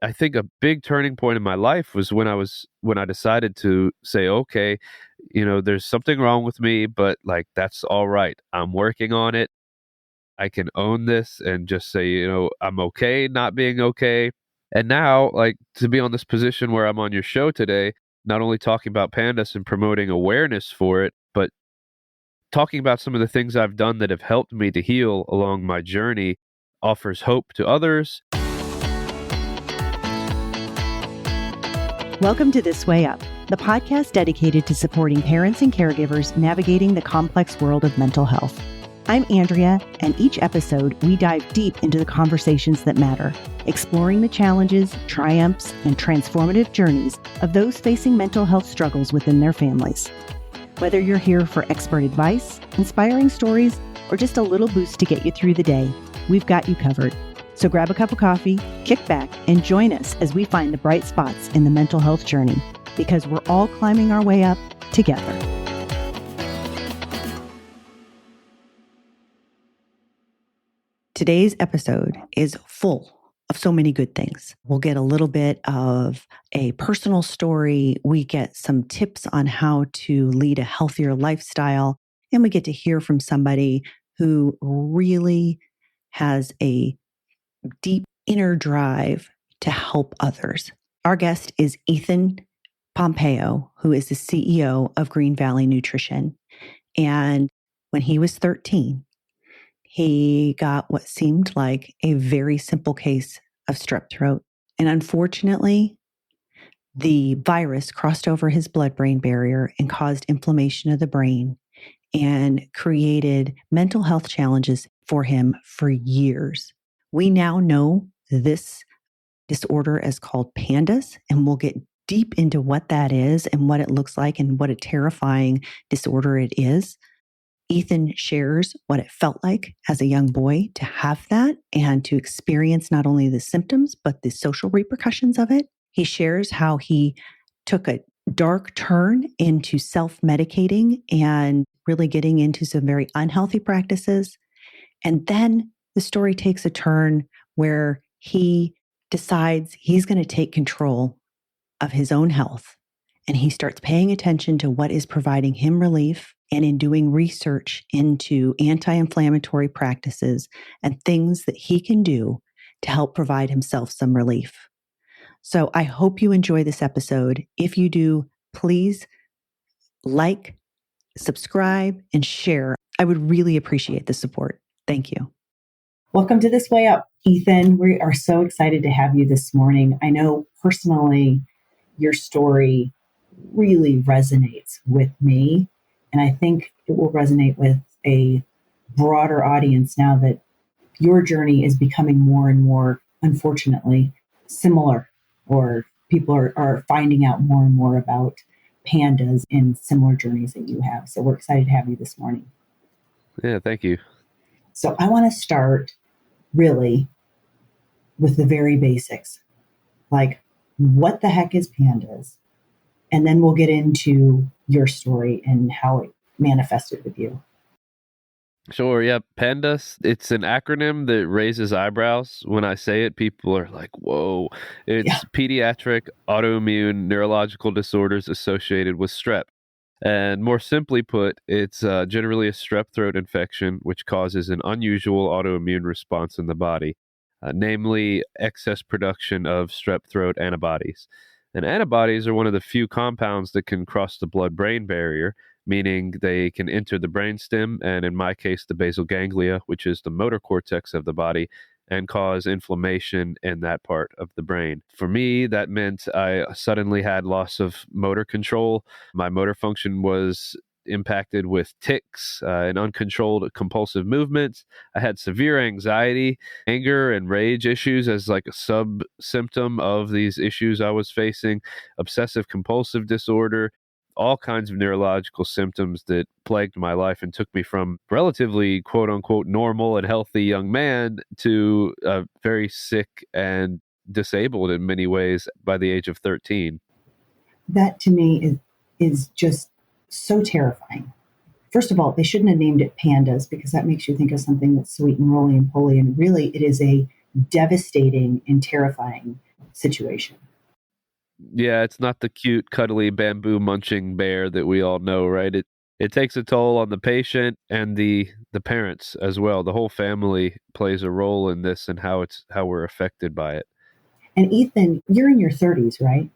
I think a big turning point in my life was when I decided to say, okay, there's something wrong with me, but like, that's all right. I'm working on it. I can own this and just say, I'm okay not being okay. And now, like, to be on this position where I'm on your show today, not only talking about PANDAS and promoting awareness for it, but talking about some of the things I've done that have helped me to heal along my journey offers hope to others. Welcome to This Way Up, the podcast dedicated to supporting parents and caregivers navigating the complex world of mental health. I'm Andrea, and each episode we dive deep into the conversations that matter, exploring the challenges, triumphs, and transformative journeys of those facing mental health struggles within their families. Whether you're here for expert advice, inspiring stories, or just a little boost to get you through the day, we've got you covered. So grab a cup of coffee, kick back, and join us as we find the bright spots in the mental health journey, because we're all climbing our way up together. Today's episode is full of so many good things. We'll get a little bit of a personal story. We get some tips on how to lead a healthier lifestyle. And we get to hear from somebody who really has a deep inner drive to help others. Our guest is Ethan Pompeo, who is the CEO of Green Valley Nutrition. And when he was 13, he got what seemed like a very simple case of strep throat. And unfortunately, the virus crossed over his blood-brain barrier and caused inflammation of the brain and created mental health challenges for him for years. We now know this disorder is called PANDAS, and we'll get deep into what that is and what it looks like and what a terrifying disorder it is. Ethan shares what it felt like as a young boy to have that and to experience not only the symptoms, but the social repercussions of it. He shares how he took a dark turn into self-medicating and really getting into some very unhealthy practices. And then the story takes a turn where he decides he's going to take control of his own health. And he starts paying attention to what is providing him relief, and in doing research into anti-inflammatory practices and things that he can do to help provide himself some relief. So I hope you enjoy this episode. If you do, please like, subscribe, and share. I would really appreciate the support. Thank you. Welcome to This Way Up, Ethan. We are so excited to have you this morning. I know personally your story really resonates with me, and I think it will resonate with a broader audience now that your journey is becoming more and more, unfortunately, similar, or people are finding out more and more about PANDAS and similar journeys that you have. So we're excited to have you this morning. Yeah, thank you. So I want to start really with the very basics, like what the heck is PANDAS? And then we'll get into your story and how it manifested with you. Sure, yeah. PANDAS, it's an acronym that raises eyebrows. When I say it, people are like, whoa. It's pediatric autoimmune neurological disorders associated with strep. And more simply put, it's generally a strep throat infection, which causes an unusual autoimmune response in the body, namely excess production of strep throat antibodies. And antibodies are one of the few compounds that can cross the blood-brain barrier, meaning they can enter the brainstem, and in my case, the basal ganglia, which is the motor cortex of the body, and cause inflammation in that part of the brain. For me, that meant I suddenly had loss of motor control. My motor function was impacted with tics and uncontrolled compulsive movements. I had severe anxiety, anger, and rage issues as like a sub-symptom of these issues I was facing, obsessive compulsive disorder, all kinds of neurological symptoms that plagued my life and took me from relatively quote unquote normal and healthy young man to very sick and disabled in many ways by the age of 13. That to me is just so terrifying. First of all, they shouldn't have named it PANDAS because that makes you think of something that's sweet and roly and poly. And really, it is a devastating and terrifying situation. Yeah, it's not the cute, cuddly, bamboo munching bear that we all know, right? It takes a toll on the patient and the parents as well. The whole family plays a role in this and how we're affected by it. And Ethan, you're in your 30s, right?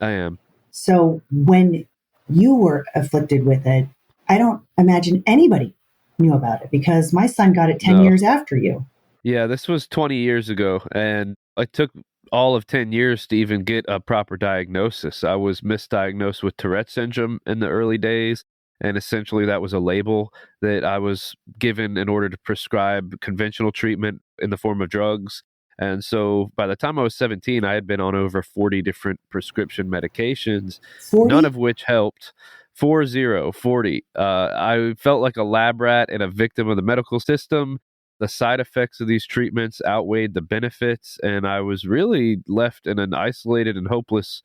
I am. So when you were afflicted with it, I don't imagine anybody knew about it because my son got it 10 No. years after you. Yeah, this was 20 years ago, and it took all of 10 years to even get a proper diagnosis. I was misdiagnosed with Tourette syndrome in the early days, and essentially that was a label that I was given in order to prescribe conventional treatment in the form of drugs. And so by the time I was 17, I had been on over 40 different prescription medications, 40? none of which helped. 40. I felt like a lab rat and a victim of the medical system. The side effects of these treatments outweighed the benefits, and I was really left in an isolated and hopeless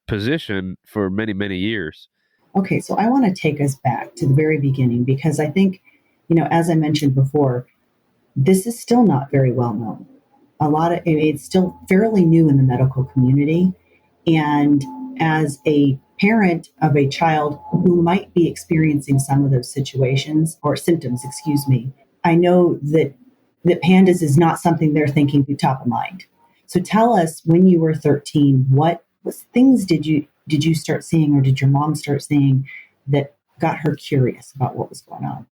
position for many, many years. Okay, so I want to take us back to the very beginning because I think, as I mentioned before, this is still not very well known. It's still fairly new in the medical community. And as a parent of a child who might be experiencing some of those situations or symptoms, excuse me, I know that PANDAS is not something they're thinking be top of mind. So tell us, when you were 13, what things did you start seeing, or did your mom start seeing, that got her curious about what was going on?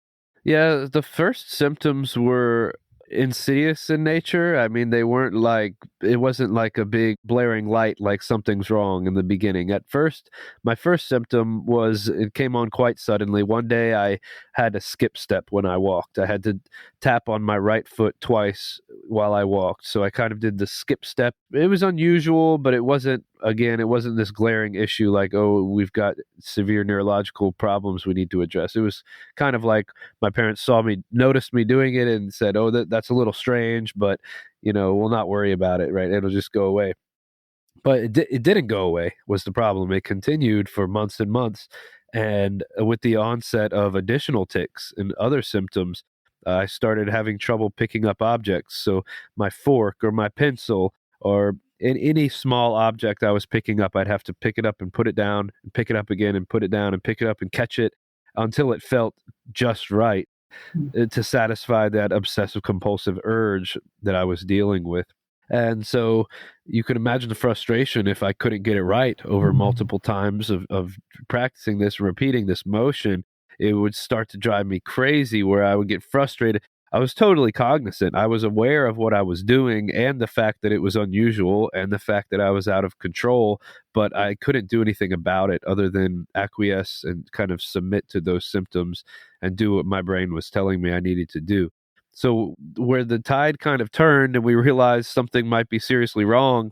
Yeah, the first symptoms were insidious in nature. I mean, it wasn't like a big blaring light like something's wrong in the beginning. At first, my first symptom it came on quite suddenly. One day I had a skip step when I walked. I had to tap on my right foot twice while I walked. So I kind of did the skip step. It was unusual, but it wasn't this glaring issue like, oh, we've got severe neurological problems we need to address. It was kind of like my parents noticed me doing it and said, oh, that's a little strange, but we'll not worry about it, right? It'll just go away. But it didn't go away was the problem. It continued for months and months. And with the onset of additional tics and other symptoms, I started having trouble picking up objects. So my fork or my pencil or in any small object I was picking up, I'd have to pick it up and put it down and pick it up again and put it down and pick it up and catch it until it felt just right to satisfy that obsessive compulsive urge that I was dealing with. And so you can imagine the frustration if I couldn't get it right over multiple times of practicing this and repeating this motion. It would start to drive me crazy where I would get frustrated. I was totally cognizant. I was aware of what I was doing and the fact that it was unusual and the fact that I was out of control, but I couldn't do anything about it other than acquiesce and kind of submit to those symptoms and do what my brain was telling me I needed to do. So where the tide kind of turned and we realized something might be seriously wrong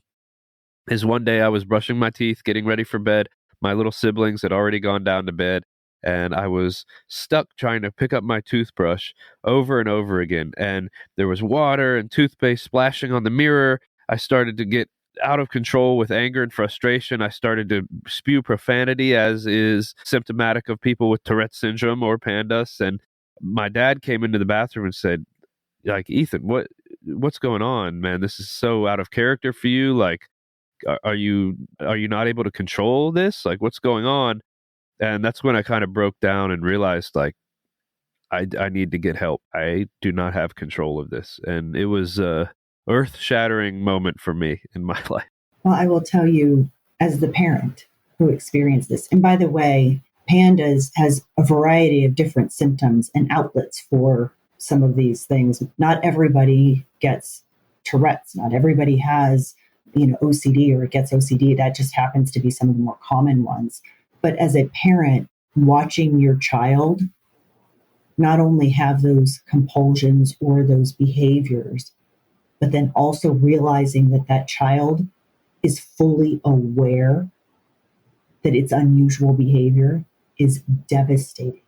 is one day I was brushing my teeth, getting ready for bed. My little siblings had already gone down to bed, and I was stuck trying to pick up my toothbrush over and over again. And there was water and toothpaste splashing on the mirror. I started to get out of control with anger and frustration. I started to spew profanity, as is symptomatic of people with Tourette syndrome or PANDAS. And my dad came into the bathroom and said, like, Ethan, what's going on, man? This is so out of character for you. Like, are you not able to control this? Like, what's going on? And that's when I kind of broke down and realized, like, I need to get help. I do not have control of this. And it was a earth-shattering moment for me in my life. Well, I will tell you, as the parent who experienced this, and by the way, PANDAS has a variety of different symptoms and outlets for some of these things. Not everybody gets Tourette's. Not everybody has, OCD or gets OCD. That just happens to be some of the more common ones. But as a parent, watching your child not only have those compulsions or those behaviors, but then also realizing that that child is fully aware that it's unusual behavior is devastating,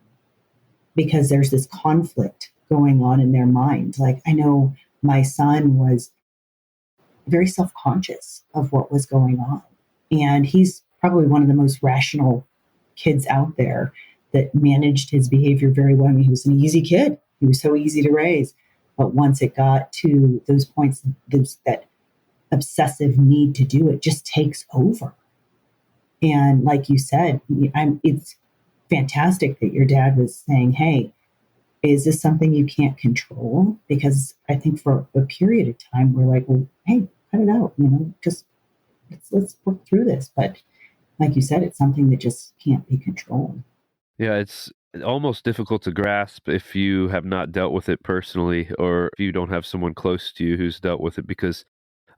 because there's this conflict going on in their mind. Like, I know my son was very self-conscious of what was going on. And he's probably one of the most rational kids out there that managed his behavior very well. I mean, he was an easy kid. He was so easy to raise. But once it got to those points, that obsessive need to do it just takes over. And like you said, it's fantastic that your dad was saying, hey, is this something you can't control? Because I think for a period of time, we're like, well, hey, cut it out, just let's work through this. But like you said, it's something that just can't be controlled. Yeah, it's almost difficult to grasp if you have not dealt with it personally or if you don't have someone close to you who's dealt with it, because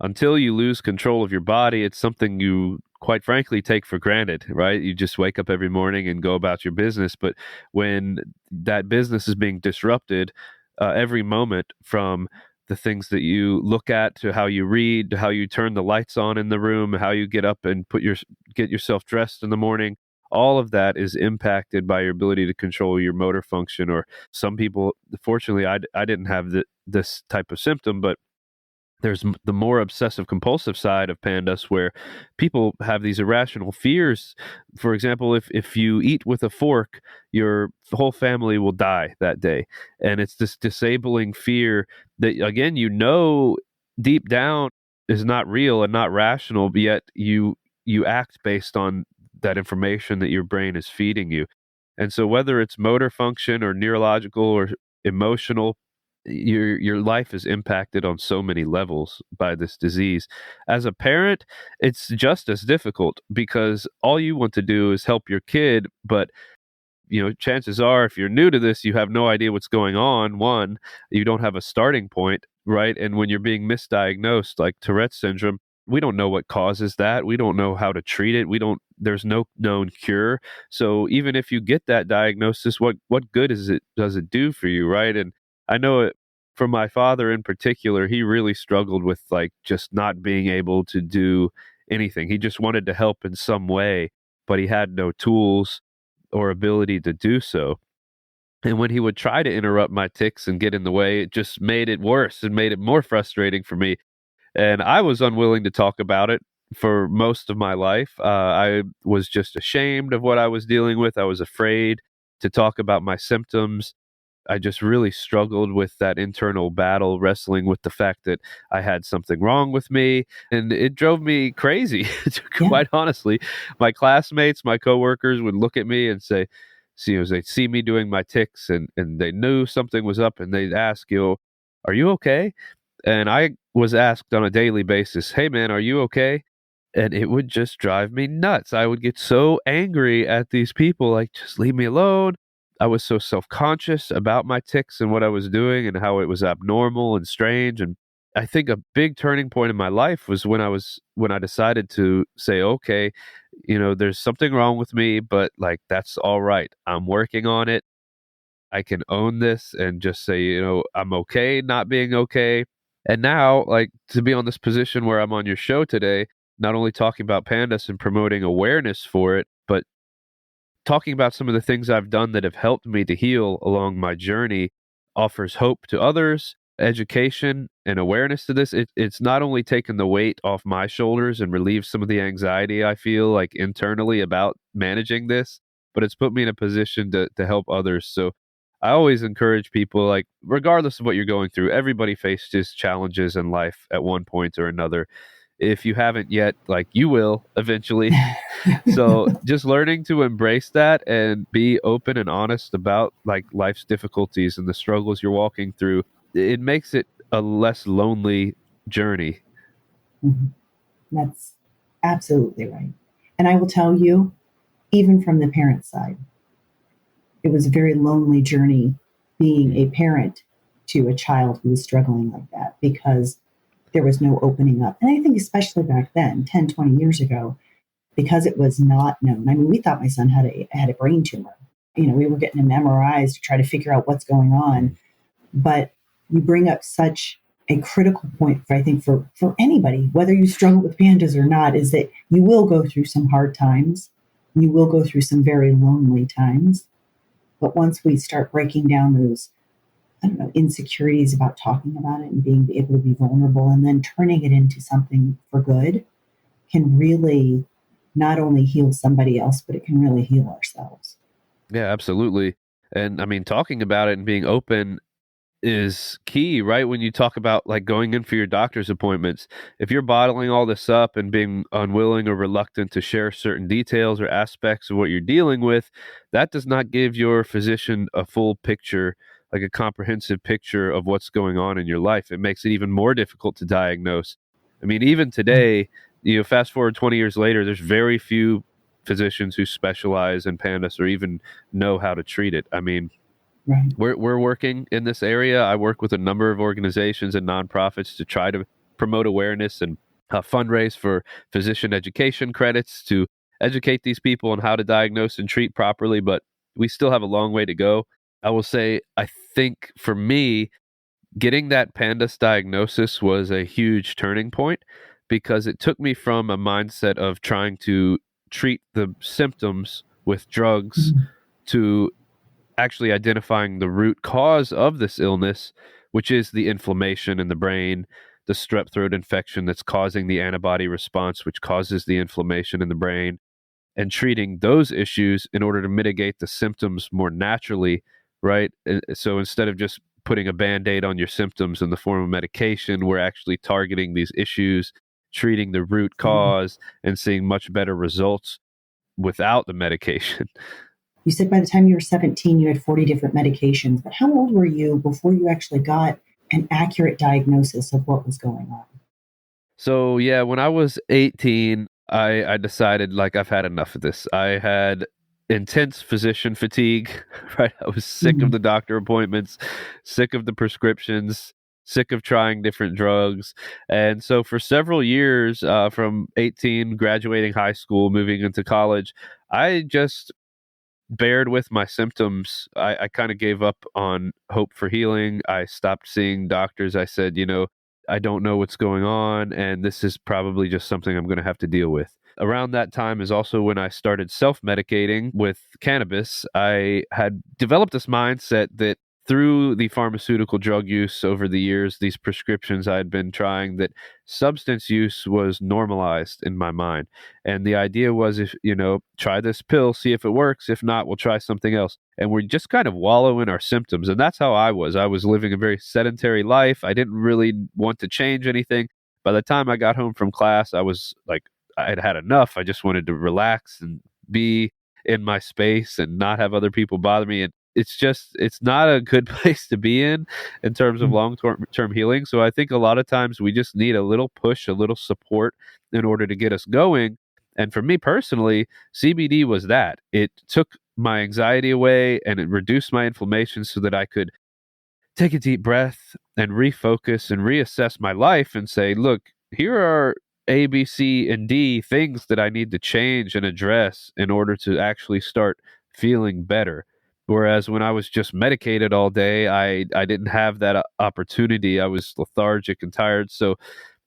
until you lose control of your body, it's something you quite frankly take for granted, right? You just wake up every morning and go about your business. But when that business is being disrupted, every moment, from the things that you look at to how you read to how you turn the lights on in the room, how you get up and get yourself dressed in the morning, all of that is impacted by your ability to control your motor function. Or some people, fortunately, I didn't have this type of symptom, but there's the more obsessive compulsive side of PANDAS, where people have these irrational fears. For example, if you eat with a fork, your whole family will die that day. And it's this disabling fear that, again, deep down is not real and not rational, but yet you act based on that information that your brain is feeding you. And so whether it's motor function or neurological or emotional, your life is impacted on so many levels by this disease. As a parent, it's just as difficult because all you want to do is help your kid, but chances are, if you're new to this, you have no idea what's going on. One, you don't have a starting point, right? And when you're being misdiagnosed, like Tourette's syndrome, we don't know what causes that. We don't know how to treat it. There's no known cure. So even if you get that diagnosis, what good does it do for you, right? And I know it for my father in particular, he really struggled with like just not being able to do anything. He just wanted to help in some way, but he had no tools or ability to do so. And when he would try to interrupt my tics and get in the way, it just made it worse and made it more frustrating for me. And I was unwilling to talk about it for most of my life. I was just ashamed of what I was dealing with. I was afraid to talk about my symptoms. I just really struggled with that internal battle, wrestling with the fact that I had something wrong with me. And it drove me crazy, quite honestly. My classmates, my coworkers would look at me and say, they'd see me doing my tics and they knew something was up and they'd ask, are you okay? And I was asked on a daily basis, hey man, are you okay? And it would just drive me nuts. I would get so angry at these people, like, just leave me alone. I was so self-conscious about my tics and what I was doing and how it was abnormal and strange. And I think a big turning point in my life was when I decided to say, okay, there's something wrong with me, but like, that's all right. I'm working on it. I can own this and just say, I'm okay not being okay. And now, like, to be on this position where I'm on your show today, not only talking about PANDAS and promoting awareness for it, but talking about some of the things I've done that have helped me to heal along my journey offers hope to others, education and awareness to this. It's not only taken the weight off my shoulders and relieved some of the anxiety I feel like internally about managing this, but it's put me in a position to help others. So I always encourage people, like, regardless of what you're going through, everybody faces challenges in life at one point or another. If you haven't yet, like, you will eventually. So just learning to embrace that and be open and honest about like life's difficulties and the struggles you're walking through, it makes it a less lonely journey. Mm-hmm. That's absolutely right. And I will tell you, even from the parent side, it was a very lonely journey being a parent to a child who was struggling like that, because there was no opening up. And I think especially back then, 10, 20 years ago, because it was not known. I mean, we thought my son had a brain tumor. We were getting him MRIs to try to figure out what's going on. But you bring up such a critical point, I think, for anybody, whether you struggle with PANDAS or not, is that you will go through some hard times. You will go through some very lonely times. But once we start breaking down those, I don't know, insecurities about talking about it and being able to be vulnerable and then turning it into something for good, can really not only heal somebody else, but it can really heal ourselves. Yeah, absolutely. And I mean, talking about it and being open, is key, right? When you talk about like going in for your doctor's appointments, if you're bottling all this up and being unwilling or reluctant to share certain details or aspects of what you're dealing with, that does not give your physician a full picture, like a comprehensive picture of what's going on in your life. It makes it even more difficult to diagnose. I mean, even today, fast forward 20 years later, there's very few physicians who specialize in PANDAS or even know how to treat it. I mean, Right. we're working in this area. I work with a number of organizations and nonprofits to try to promote awareness and fundraise for physician education credits to educate these people on how to diagnose and treat properly, but we still have a long way to go. I will say, I think for me, getting that PANDAS diagnosis was a huge turning point because it took me from a mindset of trying to treat the symptoms with drugs to actually identifying the root cause of this illness, which is the inflammation in the brain, the strep throat infection that's causing the antibody response, which causes the inflammation in the brain, and treating those issues in order to mitigate the symptoms more naturally, right? So instead of just putting a band-aid on your symptoms in the form of medication, we're actually targeting these issues, treating the root cause, and seeing much better results without the medication. You said by the time you were 17, you had 40 different medications, but how old were you before you actually got an accurate diagnosis of what was going on? So, yeah, when I was 18, I decided like I've had enough of this. I had intense physician fatigue, right? I was sick of the doctor appointments, sick of the prescriptions, sick of trying different drugs. And so for several years, from 18, graduating high school, moving into college, I just bared with my symptoms. I kind of gave up on hope for healing. I stopped seeing doctors. I said, I don't know what's going on, and this is probably just something I'm going to have to deal with. Around that time is also when I started self-medicating with cannabis. I had developed this mindset that through the pharmaceutical drug use over the years, these prescriptions I had been trying, that substance use was normalized in my mind. And the idea was, if, try this pill, see if it works. If not, we'll try something else. And we just kind of wallow in our symptoms. And that's how I was. I was living a very sedentary life. I didn't really want to change anything. By the time I got home from class, I was like, I had had enough. I just wanted to relax and be in my space and not have other people bother me. And it's not a good place to be in terms of long-term healing. So I think a lot of times we just need a little push, a little support in order to get us going. And for me personally, CBD was that. It took my anxiety away and it reduced my inflammation so that I could take a deep breath and refocus and reassess my life and say, look, here are A, B, C, and D things that I need to change and address in order to actually start feeling better. Whereas when I was just medicated all day, I didn't have that opportunity. I was lethargic and tired. So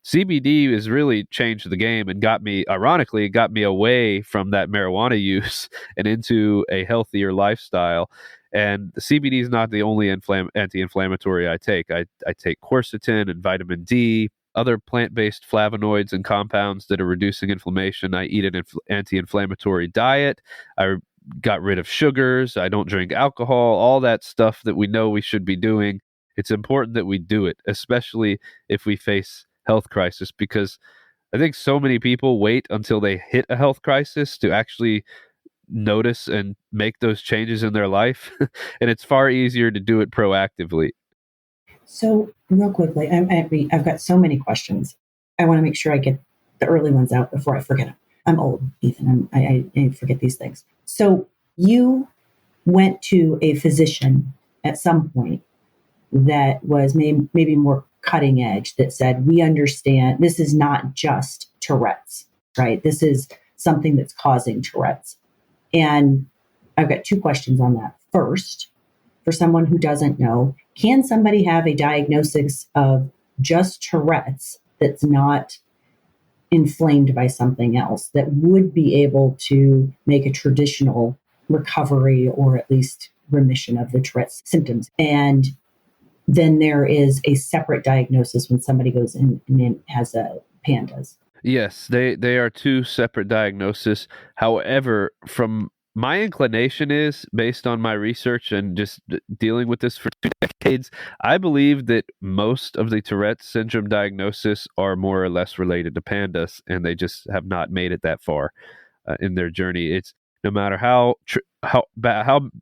CBD has really changed the game and ironically, it got me away from that marijuana use and into a healthier lifestyle. And the CBD is not the only anti-inflammatory I take. I take quercetin and vitamin D, other plant-based flavonoids and compounds that are reducing inflammation. I eat an anti-inflammatory diet. I got rid of sugars. I don't drink alcohol, all that stuff that we know we should be doing. It's important that we do it, especially if we face health crisis, because I think so many people wait until they hit a health crisis to actually notice and make those changes in their life. And it's far easier to do it proactively. So real quickly, I've got so many questions. I want to make sure I get the early ones out before I forget them. I'm old, Ethan. I forget these things. So you went to a physician at some point that was maybe more cutting edge, that said, we understand this is not just Tourette's, right? This is something that's causing Tourette's. And I've got two questions on that. First, for someone who doesn't know, can somebody have a diagnosis of just Tourette's that's not inflamed by something else, that would be able to make a traditional recovery or at least remission of the Tourette's symptoms? And then there is a separate diagnosis when somebody goes in and has a PANDAS. Yes, they are two separate diagnoses. However, from my inclination is, based on my research and just dealing with this for 2 decades, I believe that most of the Tourette's syndrome diagnosis are more or less related to PANDAS, and they just have not made it that far in their journey. It's no matter how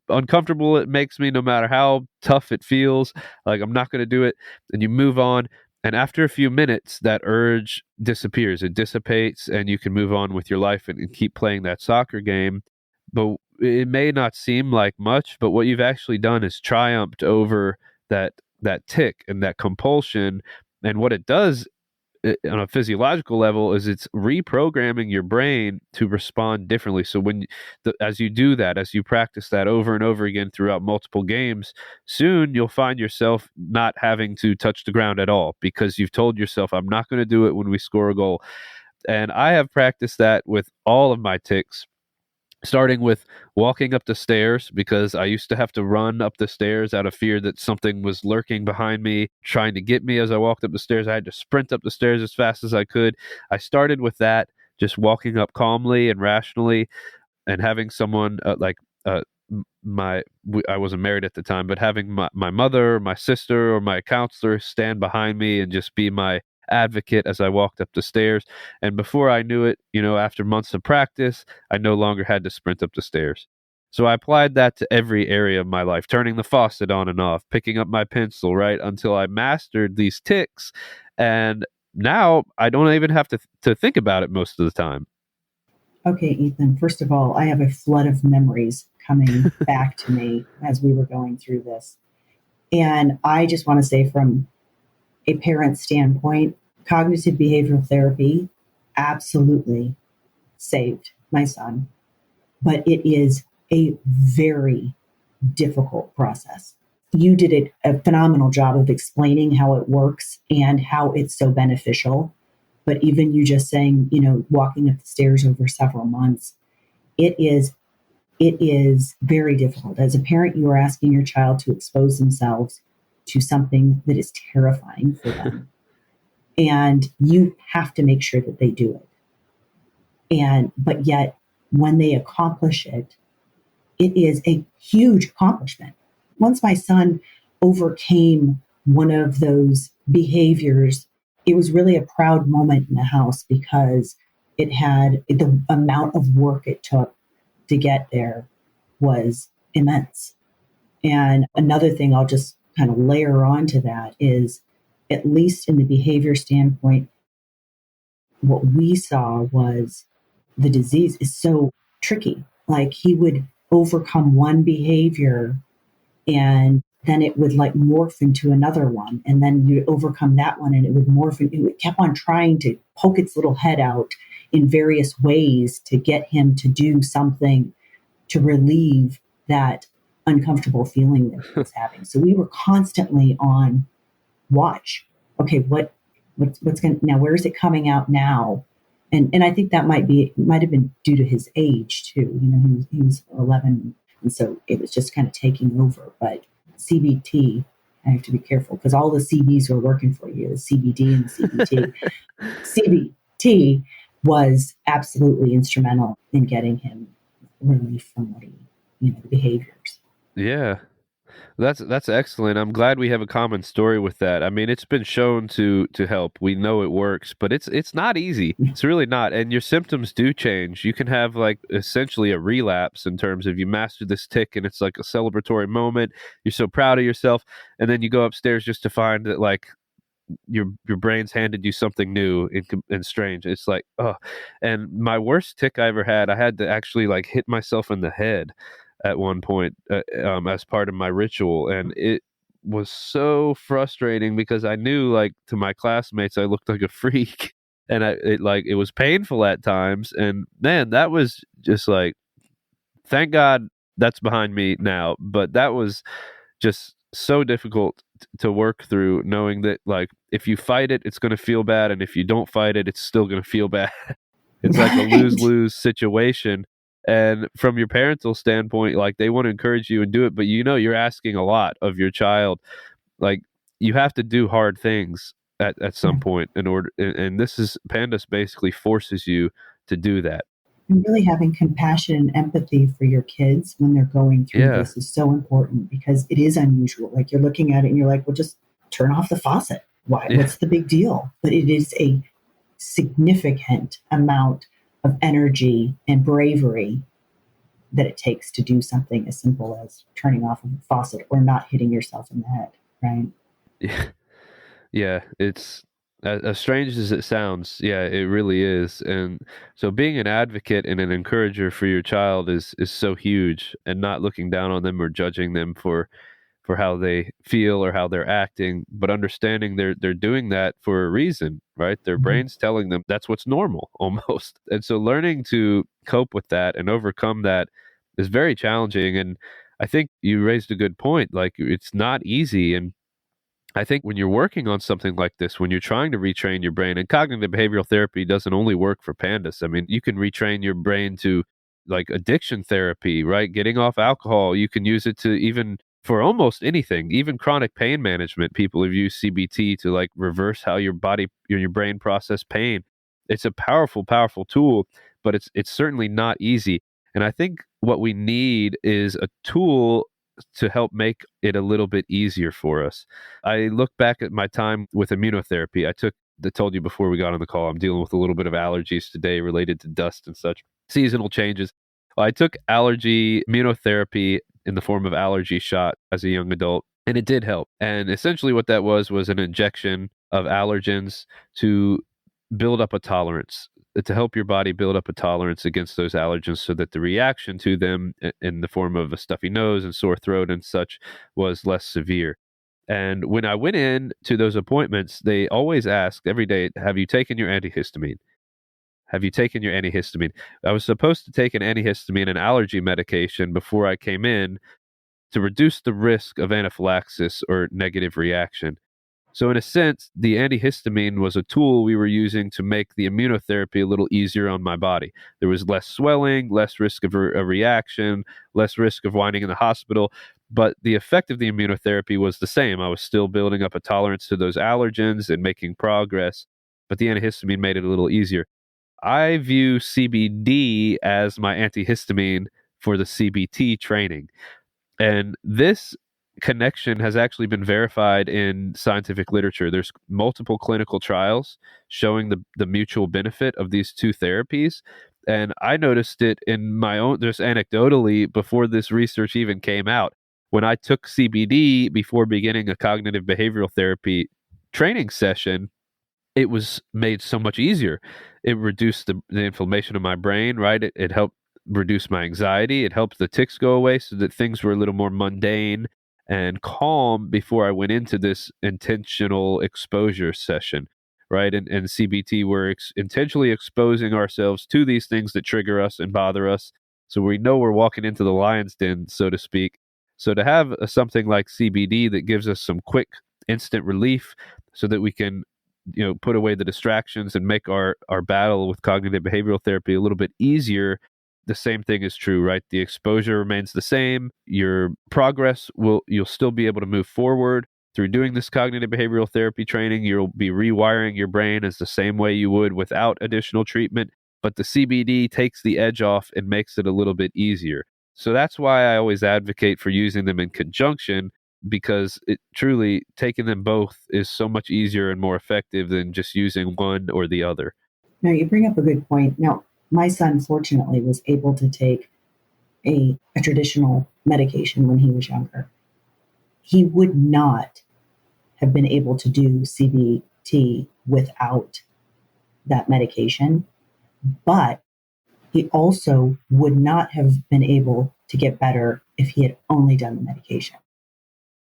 uncomfortable it makes me, no matter how tough it feels, like I'm not going to do it, and you move on. And after a few minutes, that urge disappears. It dissipates, and you can move on with your life and keep playing that soccer game. But it may not seem like much, but what you've actually done is triumphed over that tic and that compulsion. And what it does on a physiological level is it's reprogramming your brain to respond differently. So as you do that, as you practice that over and over again throughout multiple games, soon you'll find yourself not having to touch the ground at all, because you've told yourself, I'm not going to do it when we score a goal. And I have practiced that with all of my tics, starting with walking up the stairs, because I used to have to run up the stairs out of fear that something was lurking behind me trying to get me as I walked up the stairs. I had to sprint up the stairs as fast as I could. I started with that, just walking up calmly and rationally, and having someone uh, I wasn't married at the time, but having my mother, my sister, or my counselor stand behind me and just be my advocate as I walked up the stairs. And before I knew it, after months of practice, I no longer had to sprint up the stairs. So I applied that to every area of my life, turning the faucet on and off, picking up my pencil, right, until I mastered these tics. And now I don't even have to think about it most of the time. Okay, Ethan, first of all, I have a flood of memories coming back to me as we were going through this. And I just want to say, from a parent standpoint, cognitive behavioral therapy absolutely saved my son, but it is a very difficult process. You did a phenomenal job of explaining how it works and how it's so beneficial. But even you just saying, walking up the stairs over several months, it is very difficult. As a parent, you are asking your child to expose themselves to something that is terrifying for them. And you have to make sure that they do it. But yet, when they accomplish it, it is a huge accomplishment. Once my son overcame one of those behaviors, it was really a proud moment in the house, because it had the amount of work it took to get there was immense. And another thing I'll just kind of layer onto that is, at least in the behavior standpoint, what we saw was the disease is so tricky. Like, he would overcome one behavior, and then it would like morph into another one, and then you overcome that one and it would morph, and it kept on trying to poke its little head out in various ways to get him to do something to relieve that uncomfortable feeling that he was having. So we were constantly on watch. Okay, what's going now? Where is it coming out now? And I think that might have been due to his age too. He was 11, and so it was just kind of taking over. But CBT, I have to be careful, because all the CBs were working for you, the CBD and the CBT. CBT was absolutely instrumental in getting him relief from what the behaviors. Yeah. That's excellent. I'm glad we have a common story with that. I mean, it's been shown to help. We know it works, but it's not easy. It's really not. And your symptoms do change. You can have like essentially a relapse, in terms of you master this tic and it's like a celebratory moment. You're so proud of yourself, and then you go upstairs just to find that like your brain's handed you something new and strange. It's like, oh. And my worst tic I ever had, I had to actually like hit myself in the head at one point as part of my ritual, and it was so frustrating, because I knew, like, to my classmates I looked like a freak, and it was painful at times. And man, that was just like, thank God that's behind me now. But that was just so difficult to work through, knowing that like if you fight it, it's going to feel bad, and if you don't fight it, it's still going to feel bad. It's like a lose-lose situation. And from your parental standpoint, like, they want to encourage you and do it, but you're asking a lot of your child. Like, you have to do hard things at some point in order, and this is PANDAS basically forces you to do that. And really having compassion and empathy for your kids when they're going through Yeah. this is so important because it is unusual. Like you're looking at it and you're like, well, just turn off the faucet. Why? Yeah. What's the big deal? But it is a significant amount of energy and bravery that it takes to do something as simple as turning off a faucet or not hitting yourself in the head, right? Yeah. Yeah, it's as strange as it sounds. Yeah, it really is. And so being an advocate and an encourager for your child is so huge, and not looking down on them or judging them for how they feel or how they're acting, but understanding they're doing that for a reason, right? Their Mm-hmm. brain's telling them that's what's normal almost. And so learning to cope with that and overcome that is very challenging. And I think you raised a good point. Like it's not easy. And I think when you're working on something like this, when you're trying to retrain your brain, and cognitive behavioral therapy doesn't only work for pandas. I mean, you can retrain your brain to like addiction therapy, right? Getting off alcohol. You can use it to even for almost anything, even chronic pain management. People have used CBT to like reverse how your body, your brain process pain. It's a powerful, powerful tool, but it's certainly not easy. And I think what we need is a tool to help make it a little bit easier for us. I look back at my time with immunotherapy. I told you before we got on the call, I'm dealing with a little bit of allergies today related to dust and such, seasonal changes. I took allergy immunotherapy in the form of allergy shot as a young adult, and it did help. And essentially, what that was an injection of allergens to build up a tolerance, to help your body build up a tolerance against those allergens so that the reaction to them in the form of a stuffy nose and sore throat and such was less severe. And when I went in to those appointments, they always asked every day, have you taken your antihistamine? Have you taken your antihistamine? I was supposed to take an antihistamine and allergy medication before I came in to reduce the risk of anaphylaxis or negative reaction. So, in a sense, the antihistamine was a tool we were using to make the immunotherapy a little easier on my body. There was less swelling, less risk of a reaction, less risk of winding in the hospital. But the effect of the immunotherapy was the same. I was still building up a tolerance to those allergens and making progress, but the antihistamine made it a little easier. I view CBD as my antihistamine for the CBT training. And this connection has actually been verified in scientific literature. There's multiple clinical trials showing the mutual benefit of these two therapies. And I noticed it in my own, just anecdotally, before this research even came out. When I took CBD before beginning a cognitive behavioral therapy training session, it was made so much easier. It reduced the inflammation of my brain, right? It helped reduce my anxiety. It helped the tics go away so that things were a little more mundane and calm before I went into this intentional exposure session, right? And CBT, we're intentionally exposing ourselves to these things that trigger us and bother us. So we know we're walking into the lion's den, so to speak. So to have something like CBD that gives us some quick, instant relief so that we can put away the distractions and make our battle with cognitive behavioral therapy a little bit easier. The same thing is true, right? The exposure remains the same. Your progress you'll still be able to move forward through doing this cognitive behavioral therapy training. You'll be rewiring your brain as the same way you would without additional treatment, but the CBD takes the edge off and makes it a little bit easier. So that's why I always advocate for using them in conjunction, because it truly, taking them both is so much easier and more effective than just using one or the other. Now, you bring up a good point. Now, my son, fortunately, was able to take a traditional medication when he was younger. He would not have been able to do CBT without that medication, but he also would not have been able to get better if he had only done the medication.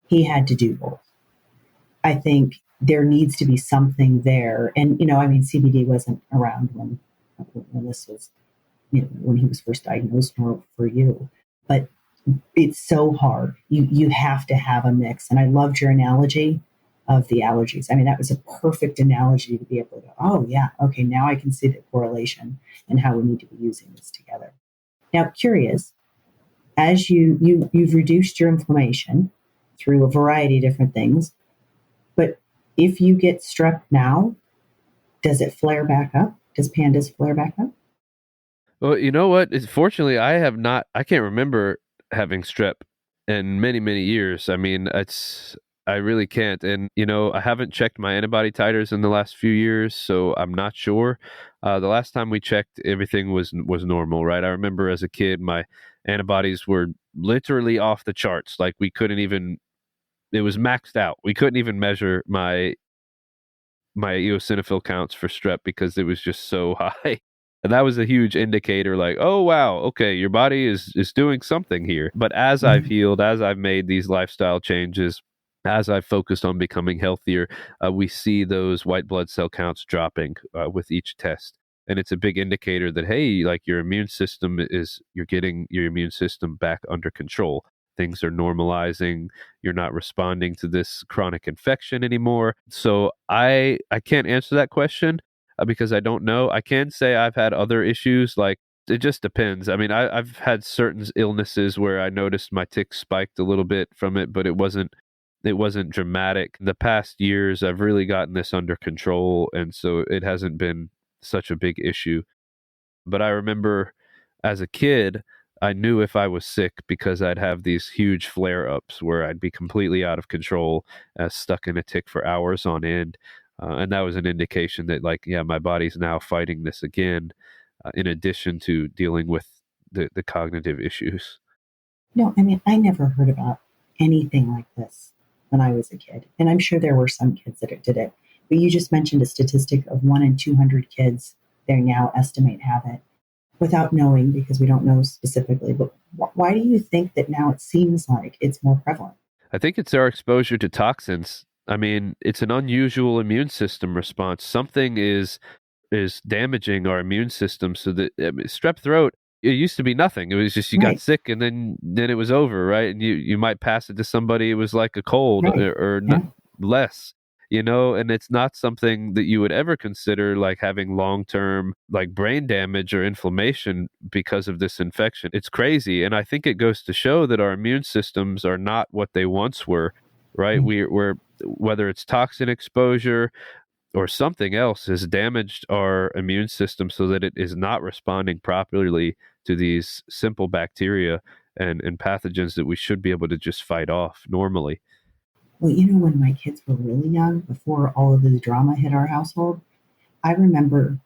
He had to do both. I think there needs to be something there. And, CBD wasn't around when this was, when he was first diagnosed, nor for you. But it's so hard. You have to have a mix. And I loved your analogy of the allergies. I mean, that was a perfect analogy to be able to go, oh, yeah, okay, now I can see the correlation and how we need to be using this together. Now, curious, as you've reduced your inflammation through a variety of different things, but if you get strep now, does it flare back up? Does PANDAS flare back up? Well, you know what? Fortunately, I can't remember having strep in many, many years. I mean, I really can't. And, I haven't checked my antibody titers in the last few years, so I'm not sure. The last time we checked, everything was normal, right? I remember as a kid, my antibodies were literally off the charts. Like it was maxed out. We couldn't even measure my eosinophil counts for strep because it was just so high. And that was a huge indicator like, oh wow, okay, your body is doing something here. But as I've Mhm. healed, as I've made these lifestyle changes, as I've focused on becoming healthier, we see those white blood cell counts dropping with each test. And it's a big indicator that, hey, like you're getting your immune system back under control. Things are normalizing. You're not responding to this chronic infection anymore. So I can't answer that question because I don't know. I can say I've had other issues. Like, it just depends. I mean, I've had certain illnesses where I noticed my tics spiked a little bit from it, but it wasn't dramatic. In the past years, I've really gotten this under control, and so it hasn't been such a big issue. But I remember as a kid, I knew if I was sick because I'd have these huge flare ups where I'd be completely out of control, stuck in a tic for hours on end. And that was an indication that, like, yeah, my body's now fighting this again, in addition to dealing with the cognitive issues. No, I mean, I never heard about anything like this when I was a kid. And I'm sure there were some kids that did it. But you just mentioned a statistic of 1 in 200 kids they now estimate have it without knowing because we don't know specifically. But why do you think that now it seems like it's more prevalent? I think it's our exposure to toxins. I mean, it's an unusual immune system response. Something is damaging our immune system so that, I mean, strep throat, it used to be nothing. It was just you got Right, sick and then it was over, right? And you might pass it to somebody. It was like a cold right. or Yeah. less, and it's not something that you would ever consider like having long-term like brain damage or inflammation because of this infection. It's crazy, and I think it goes to show that our immune systems are not what they once were, right? Right. We're whether it's toxin exposure or something else has damaged our immune system so that it is not responding properly to these simple bacteria and pathogens that we should be able to just fight off normally. Well, when my kids were really young, before all of the drama hit our household, I remember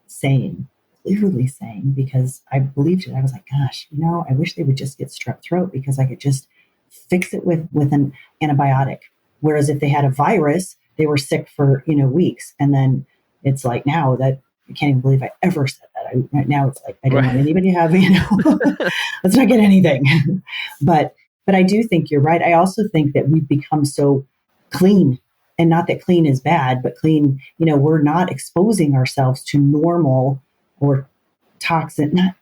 saying, clearly saying, because I believed it. I was like, gosh, I wish they would just get strep throat because I could just fix it with an antibiotic. Whereas if they had a virus, they were sick for, weeks. And then it's like now that I can't even believe I ever said that. Now it's like I don't want Right. anybody to have, let's not get anything. but but I do think you're right. I also think that we've become so clean, and not that clean is bad, but clean, we're not exposing ourselves to normal or toxin, not,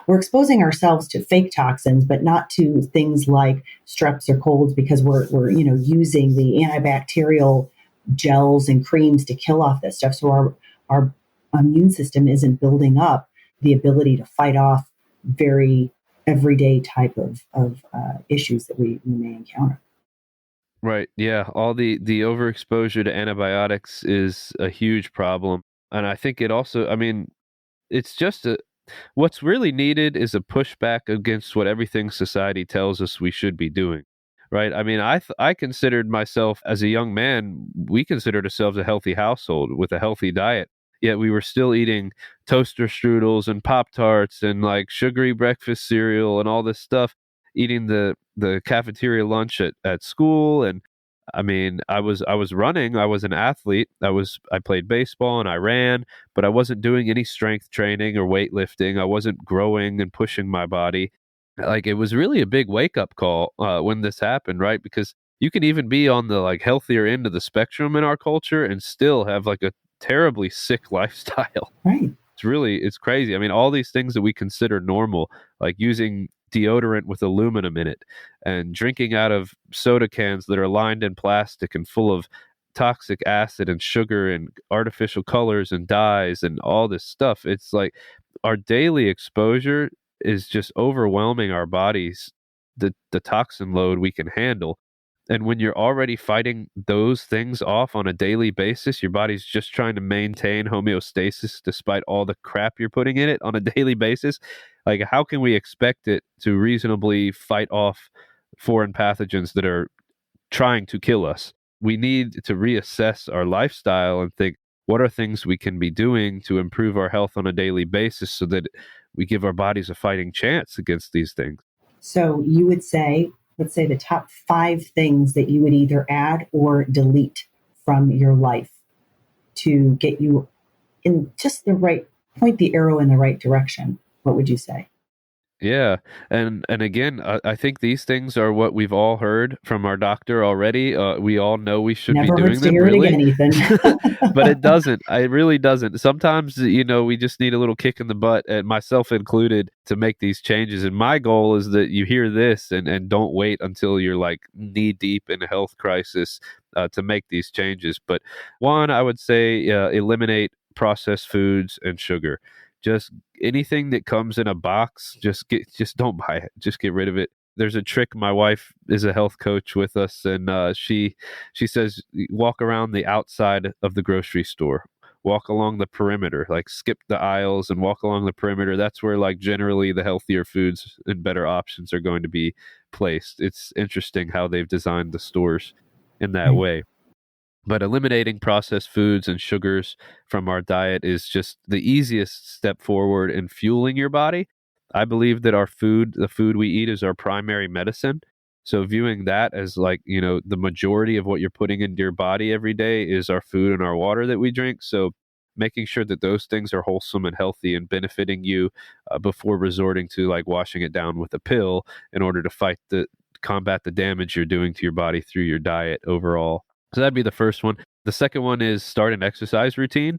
we're exposing ourselves to fake toxins, but not to things like streps or colds because we're using the antibacterial gels and creams to kill off this stuff. So our immune system isn't building up the ability to fight off very everyday type of issues that we may encounter. Right. Yeah. All the overexposure to antibiotics is a huge problem. And I think it also, I mean, it's just what's really needed is a pushback against what everything society tells us we should be doing. Right. I mean, I considered myself as a young man, we considered ourselves a healthy household with a healthy diet. Yet we were still eating toaster strudels and Pop Tarts and like sugary breakfast cereal and all this stuff, eating the cafeteria lunch at school. And I mean, I was running, I was an athlete. I played baseball and I ran, but I wasn't doing any strength training or weightlifting. I wasn't growing and pushing my body. Like, it was really a big wake up call when this happened, right? Because you can even be on the like healthier end of the spectrum in our culture and still have like a terribly sick lifestyle. Right. It's crazy. I mean, all these things that we consider normal, like using deodorant with aluminum in it and drinking out of soda cans that are lined in plastic and full of toxic acid and sugar and artificial colors and dyes and all this stuff. It's like our daily exposure is just overwhelming our bodies, the toxin load we can handle. And when you're already fighting those things off on a daily basis, your body's just trying to maintain homeostasis despite all the crap you're putting in it on a daily basis. Like, how can we expect it to reasonably fight off foreign pathogens that are trying to kill us? We need to reassess our lifestyle and think, what are things we can be doing to improve our health on a daily basis so that we give our bodies a fighting chance against these things? So you would say, let's say the top 5 things that you would either add or delete from your life to get you in just the right, point the arrow in the right direction. What would you say? Yeah, and again, I think these things are what we've all heard from our doctor already. We all know we should be Never doing hurts to them, hear it really, again, Ethan. but it doesn't. It really doesn't. Sometimes, we just need a little kick in the butt, and myself included, to make these changes. And my goal is that you hear this and don't wait until you're like knee deep in a health crisis to make these changes. But one, I would say eliminate processed foods and sugar. Just anything that comes in a box, just don't buy it. Just get rid of it. There's a trick. My wife is a health coach with us, and she says walk around the outside of the grocery store, walk along the perimeter, like skip the aisles and walk along the perimeter. That's where like generally the healthier foods and better options are going to be placed. It's interesting how they've designed the stores in that Right. way. But eliminating processed foods and sugars from our diet is just the easiest step forward in fueling your body. I believe that the food we eat, is our primary medicine. So viewing that as like, the majority of what you're putting into your body every day is our food and our water that we drink. So making sure that those things are wholesome and healthy and benefiting you before resorting to like washing it down with a pill in order to combat the damage you're doing to your body through your diet overall. So that'd be the first one. The second one is start an exercise routine.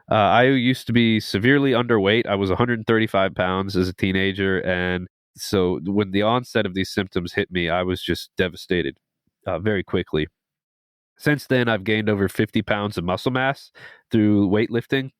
I used to be severely underweight. I was 135 pounds as a teenager. And so when the onset of these symptoms hit me, I was just devastated very quickly. Since then, I've gained over 50 pounds of muscle mass through weightlifting,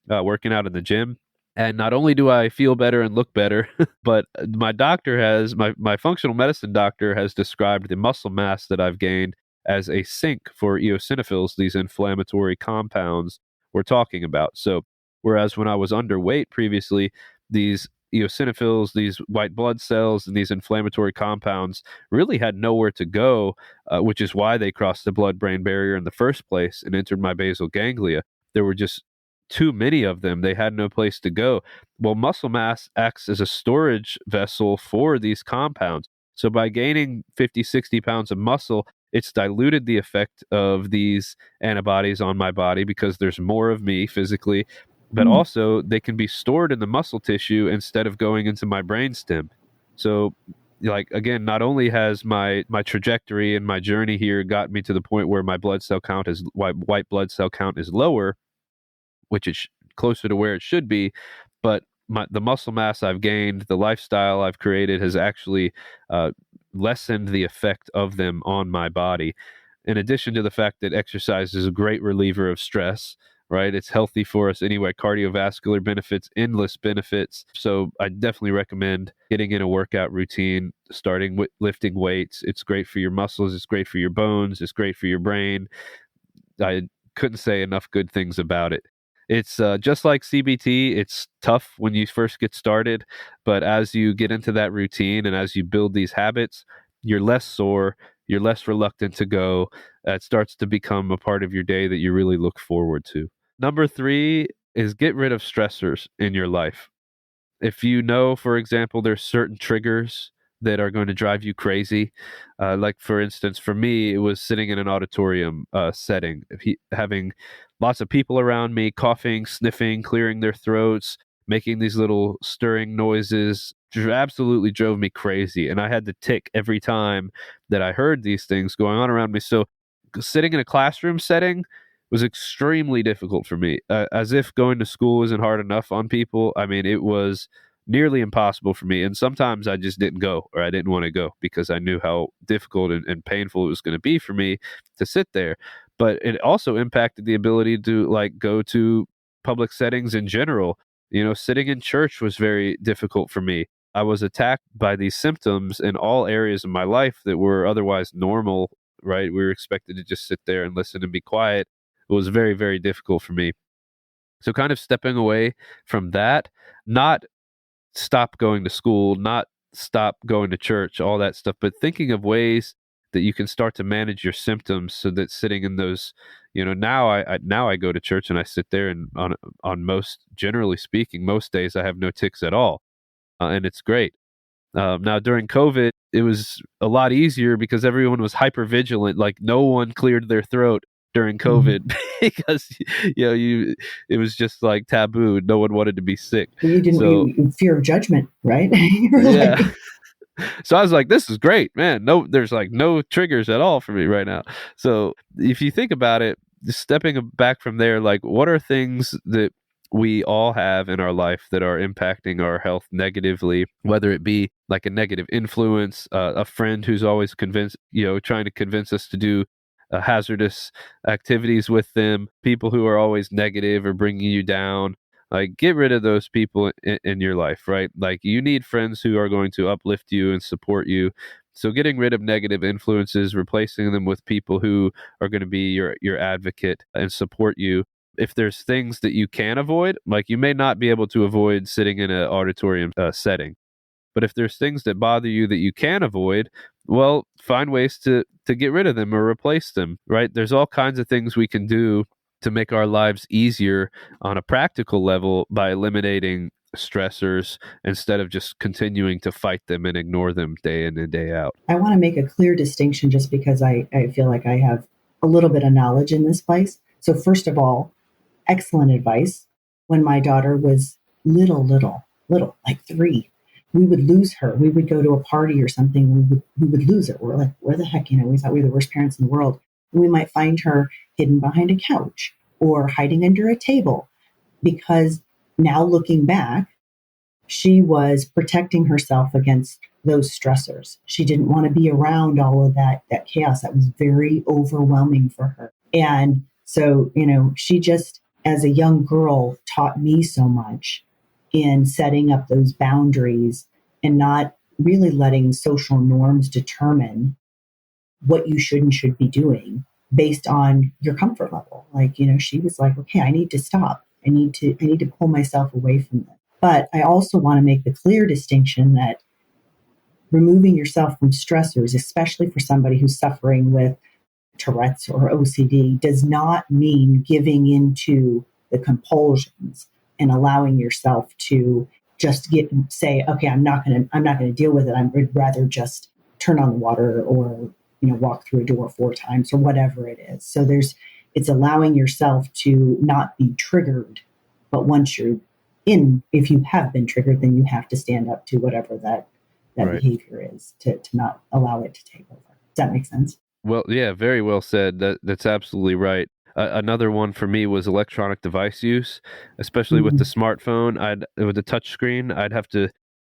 working out in the gym. And not only do I feel better and look better, but my functional medicine doctor has described the muscle mass that I've gained as a sink for eosinophils, these inflammatory compounds we're talking about. So, whereas when I was underweight previously, these eosinophils, these white blood cells, and these inflammatory compounds really had nowhere to go, which is why they crossed the blood brain barrier in the first place and entered my basal ganglia. There were just too many of them. They had no place to go. Well, muscle mass acts as a storage vessel for these compounds. So by gaining 50, 60 pounds of muscle, it's diluted the effect of these antibodies on my body because there's more of me physically, but Mm. also they can be stored in the muscle tissue instead of going into my brainstem. So, like, again, not only has my trajectory and my journey here got me to the point where my white blood cell count is lower, which is closer to where it should be, but the muscle mass I've gained, the lifestyle I've created has actually uh, lessened the effect of them on my body. In addition to the fact that exercise is a great reliever of stress, right? It's healthy for us anyway, cardiovascular benefits, endless benefits. So I definitely recommend getting in a workout routine, starting with lifting weights. It's great for your muscles, it's great for your bones, it's great for your brain. I couldn't say enough good things about it. It's just like CBT. It's tough when you first get started, but as you get into that routine and as you build these habits, you're less sore, you're less reluctant to go. It starts to become a part of your day that you really look forward to. Number three is get rid of stressors in your life. If you know, for example, there's certain triggers that are going to drive you crazy, like for instance, for me, it was sitting in an auditorium setting, having lots of people around me, coughing, sniffing, clearing their throats, making these little stirring noises, absolutely drove me crazy. And I had to tick every time that I heard these things going on around me. So sitting in a classroom setting was extremely difficult for me. As if going to school isn't hard enough on people. I mean, it was nearly impossible for me. And sometimes I just didn't go, or I didn't want to go because I knew how difficult and painful it was going to be for me to sit there. But it also impacted the ability to like go to public settings in general. Sitting in church was very difficult for me. I was attacked by these symptoms in all areas of my life that were otherwise normal right? We were expected to just sit there and listen and be quiet. It was very, very difficult for me. So kind of stepping away from that, not stop going to school, not stop going to church, all that stuff, but thinking of ways that you can start to manage your symptoms so that sitting in those, now I go to church and I sit there, and on most, generally speaking, most days I have no tics at all, and it's great. Now during COVID, it was a lot easier because everyone was hyper vigilant. Like no one cleared their throat during COVID because it was just like taboo. No one wanted to be sick. You didn't, so you fear of judgment, right? yeah. So I was like, this is great, man. No, there's like no triggers at all for me right now. So if you think about it, just stepping back from there, like what are things that we all have in our life that are impacting our health negatively, whether it be like a negative influence, a friend who's always trying to convince us to do hazardous activities with them, people who are always negative or bringing you down. Like, get rid of those people in your life, right? Like, you need friends who are going to uplift you and support you. So getting rid of negative influences, replacing them with people who are going to be your advocate and support you. If there's things that you can avoid, like you may not be able to avoid sitting in an auditorium setting, but if there's things that bother you that you can avoid, well, find ways to get rid of them or replace them, right? There's all kinds of things we can do to make our lives easier on a practical level by eliminating stressors instead of just continuing to fight them and ignore them day in and day out. I want to make a clear distinction just because I feel like I have a little bit of knowledge in this place. So first of all, excellent advice. When my daughter was little, like 3, we would lose her. We would go to a party or something. We would lose her. We're like, where the heck? We thought we were the worst parents in the world. And we might find her hidden behind a couch or hiding under a table, because now looking back, she was protecting herself against those stressors. She didn't want to be around all of that chaos. That was very overwhelming for her. And so, she just, as a young girl, taught me so much in setting up those boundaries and not really letting social norms determine what you should and should be doing based on your comfort level. Like, she was like, okay, I need to stop. I need to pull myself away from this. But I also want to make the clear distinction that removing yourself from stressors, especially for somebody who's suffering with Tourette's or OCD, does not mean giving into the compulsions and allowing yourself to just say, okay, I'm not going to deal with it. I'd rather just turn on the water or walk through a door 4 times or whatever it is. So it's allowing yourself to not be triggered, but once you're in, if you have been triggered, then you have to stand up to whatever that right. behavior is to not allow it to take over. Does that make sense? Well, yeah, very well said. That's absolutely right. Another one for me was electronic device use, especially with the smartphone. With the touch screen, I'd have to,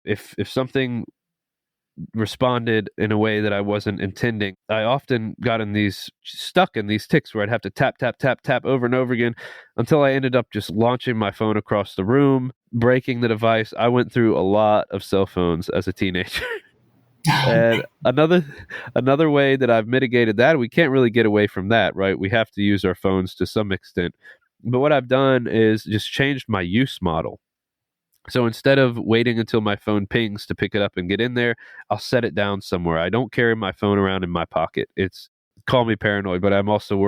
if something responded in a way that I wasn't intending, I often got stuck in these tics where I'd have to tap, tap, tap, tap over and over again until I ended up just launching my phone across the room, breaking the device. I went through a lot of cell phones as a teenager. And another way that I've mitigated that, we can't really get away from that, right? We have to use our phones to some extent. But what I've done is just changed my use model. So instead of waiting until my phone pings to pick it up and get in there, I'll set it down somewhere. I don't carry my phone around in my pocket. Call me paranoid, but I'm also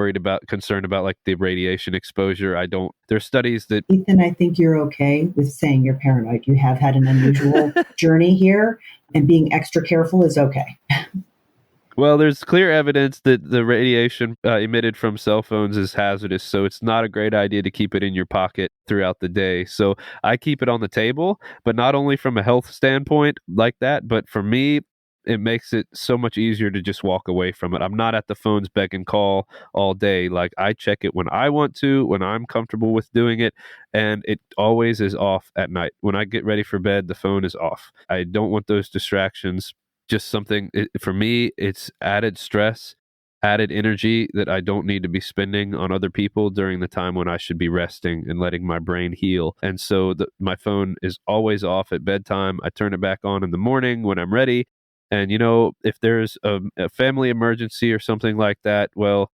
concerned about like the radiation exposure. There's studies that... Ethan, I think you're okay with saying you're paranoid. You have had an unusual journey here, and being extra careful is okay. Well, there's clear evidence that the radiation emitted from cell phones is hazardous, so it's not a great idea to keep it in your pocket throughout the day. So I keep it on the table, but not only from a health standpoint like that, but for me, it makes it so much easier to just walk away from it. I'm not at the phone's beck and call all day. Like, I check it when I want to, when I'm comfortable with doing it, and it always is off at night. When I get ready for bed, the phone is off. I don't want those distractions. Just something, for me, it's added stress, added energy that I don't need to be spending on other people during the time when I should be resting and letting my brain heal. And so my phone is always off at bedtime. I turn it back on in the morning when I'm ready. And, if there's a family emergency or something like that, well,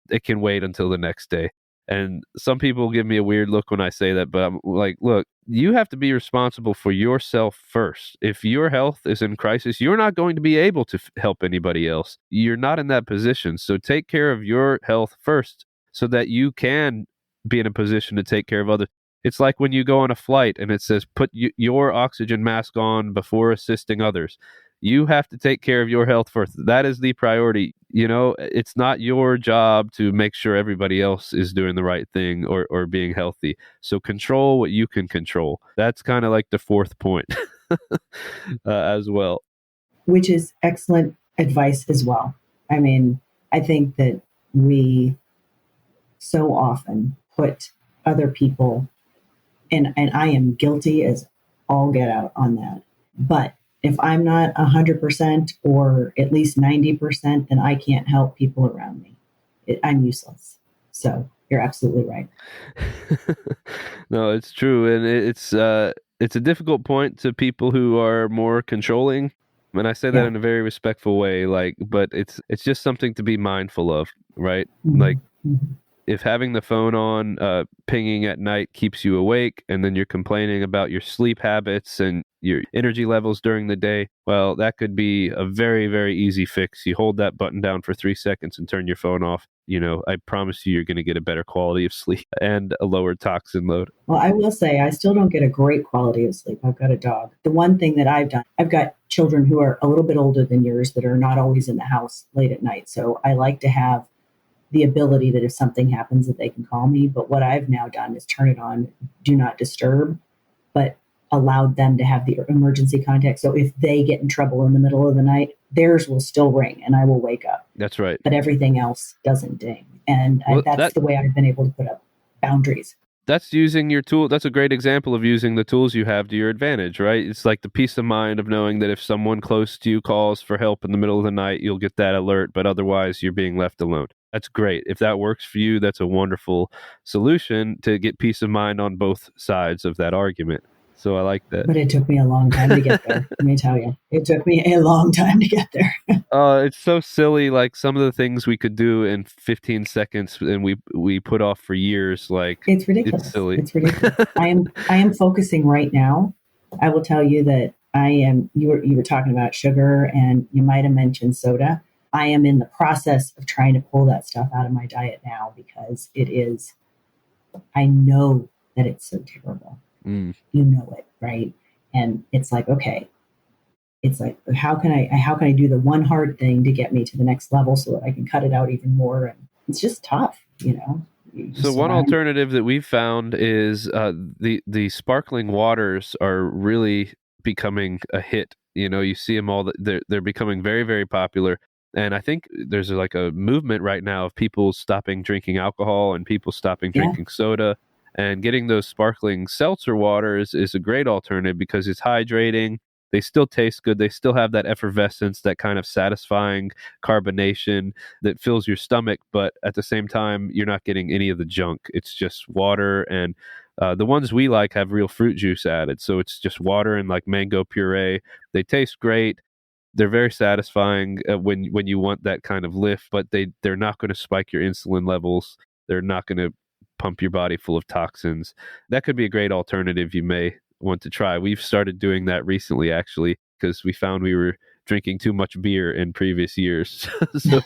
it can wait until the next day. And some people give me a weird look when I say that, but I'm like, look, you have to be responsible for yourself first. If your health is in crisis, you're not going to be able to help anybody else. You're not in that position. So take care of your health first so that you can be in a position to take care of others. It's like when you go on a flight and it says, put your oxygen mask on before assisting others. You have to take care of your health first. That is the priority. It's not your job to make sure everybody else is doing the right thing or being healthy. So control what you can control. That's kind of like the fourth point as well. Which is excellent advice as well. I mean, I think that we so often put other people, and I am guilty as all get out on that. But if I'm not 100% or at least 90%, then I can't help people around me. I'm useless. So you're absolutely right. No, it's true. And it's a difficult point to people who are more controlling. And I say that in a very respectful way, but it's just something to be mindful of, right? Mm-hmm. Like, if having the phone on pinging at night keeps you awake, and then you're complaining about your sleep habits and your energy levels during the day, well, that could be a very, very easy fix. You hold that button down for 3 seconds and turn your phone off. I promise you're going to get a better quality of sleep and a lower toxin load. Well, I will say I still don't get a great quality of sleep. I've got a dog. The one thing that I've done, I've got children who are a little bit older than yours that are not always in the house late at night. So I like to have the ability that if something happens that they can call me. But what I've now done is turn it on, do not disturb, but allowed them to have the emergency contact. So if they get in trouble in the middle of the night, theirs will still ring and I will wake up. That's right. But everything else doesn't ding. And that's the way I've been able to put up boundaries. That's using your tool. That's a great example of using the tools you have to your advantage, right? It's like the peace of mind of knowing that if someone close to you calls for help in the middle of the night, you'll get that alert, but otherwise you're being left alone. That's great. If that works for you, that's a wonderful solution to get peace of mind on both sides of that argument. So I like that. But it took me a long time to get there. Let me tell you, it took me a long time to get there. It's so silly. Like some of the things we could do in 15 seconds and we put off for years. Like it's ridiculous. It's silly. It's ridiculous. I am focusing right now. I will tell you that you were talking about sugar and you might have mentioned soda. I am in the process of trying to pull that stuff out of my diet now because I know that it's so terrible. You know it, right? And it's like, okay, it's like, how can I do the one hard thing to get me to the next level so that I can cut it out even more? And it's just tough, So one alternative that we've found is the sparkling waters are really becoming a hit. You see them all. They're becoming very, very popular. And I think there's like a movement right now of people stopping drinking alcohol and people stopping drinking soda. And getting those sparkling seltzer waters is a great alternative because it's hydrating. They still taste good. They still have that effervescence, that kind of satisfying carbonation that fills your stomach. But at the same time, you're not getting any of the junk. It's just water. And the ones we like have real fruit juice added. So it's just water and like mango puree. They taste great. They're very satisfying when you want that kind of lift, but they're not going to spike your insulin levels. They're not going to pump your body full of toxins. That could be a great alternative you may want to try. We've started doing that recently, actually, because we found we were drinking too much beer in previous years. So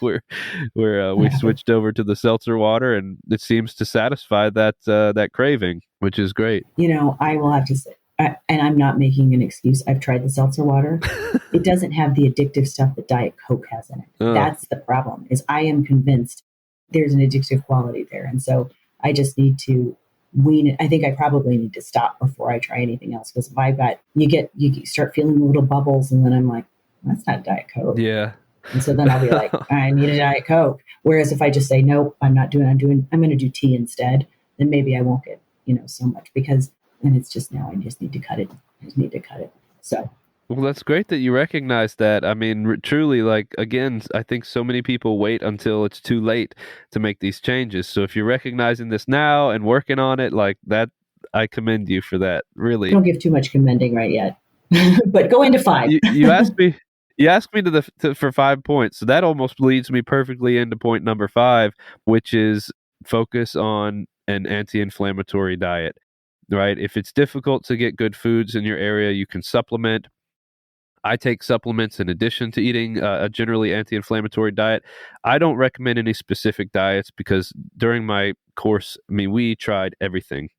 we switched over to the seltzer water, and it seems to satisfy that craving, which is great. I will have to say, and I'm not making an excuse. I've tried the seltzer water. It doesn't have the addictive stuff that Diet Coke has in it. That's the problem. Is I am convinced there's an addictive quality there, and so I just need to wean it. I think I probably need to stop before I try anything else. Because if you start feeling little bubbles, and then I'm like, that's not Diet Coke. Yeah. And so then I'll be like, I need a Diet Coke. Whereas if I just say, nope, I'm not doing, I'm going to do tea instead, then maybe I won't get, so much and it's just now I just need to cut it. So. Well, that's great that you recognize that. I mean, truly, again, I think so many people wait until it's too late to make these changes. So if you're recognizing this now and working on it like that, I commend you for that. Really. Don't give too much commending right yet, but go into 5. You asked me. You asked me for 5 points, so that almost leads me perfectly into point number 5, which is focus on an anti-inflammatory diet. Right? If it's difficult to get good foods in your area, you can supplement. I take supplements in addition to eating a generally anti-inflammatory diet. I don't recommend any specific diets because during my course, I mean, we tried everything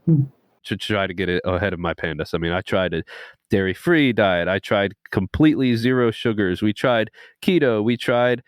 to try to get it ahead of my PANDAS. I mean, I tried a dairy-free diet. I tried completely zero sugars. We tried keto. We tried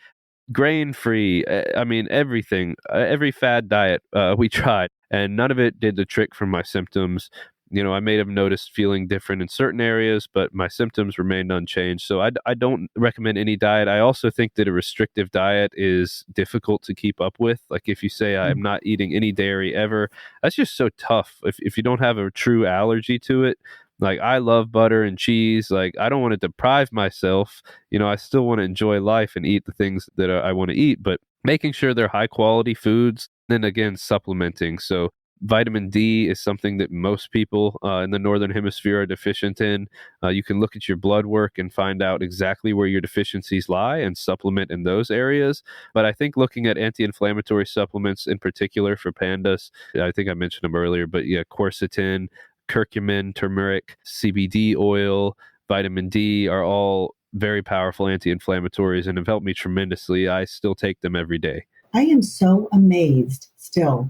grain free. I mean, everything, every fad diet we tried, and none of it did the trick for my symptoms. I may have noticed feeling different in certain areas, but my symptoms remained unchanged. So I don't recommend any diet. I also think that a restrictive diet is difficult to keep up with. Like if you say I'm not eating any dairy ever, that's just so tough. If you don't have a true allergy to it, like I love butter and cheese. Like I don't want to deprive myself. I still want to enjoy life and eat the things that I want to eat, but making sure they're high quality foods. Then again, supplementing. So vitamin D is something that most people in the northern hemisphere are deficient in. You can look at your blood work and find out exactly where your deficiencies lie and supplement in those areas. But I think looking at anti-inflammatory supplements in particular for pandas, I think I mentioned them earlier, but yeah, quercetin, curcumin, turmeric, CBD oil, vitamin D are all very powerful anti-inflammatories and have helped me tremendously. I still take them every day. I am so amazed still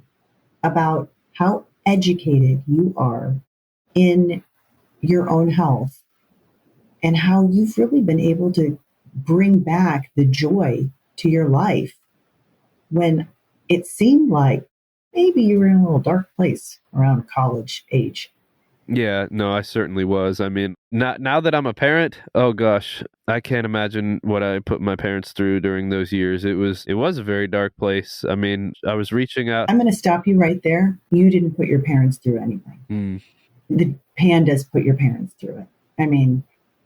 about how educated you are in your own health and how you've really been able to bring back the joy to your life when it seemed like maybe you were in a little dark place around college age. Yeah, no, I certainly was. I mean, not now that I'm a parent, oh gosh, I can't imagine what I put my parents through during those years. It was a very dark place. I mean, I was reaching out. I'm going to stop you right there. You didn't put your parents through anything. The pandas put your parents through it. I mean,